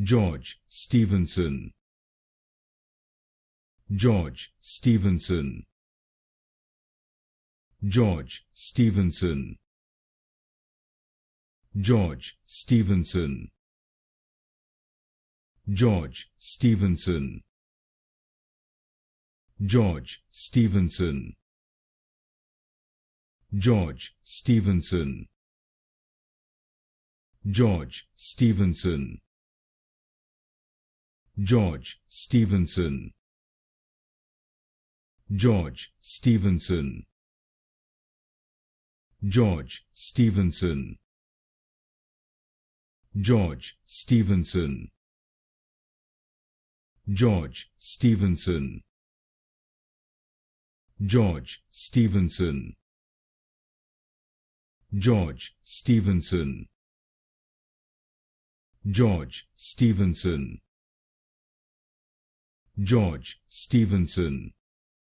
George Stephenson, George Stephenson, George Stephenson, George Stephenson, George Stephenson, George Stephenson, George Stephenson, George Stephenson, George Stephenson, George Stephenson, George Stephenson, George Stephenson, George Stephenson, George Stephenson, George Stephenson, George Stephenson, George Stephenson,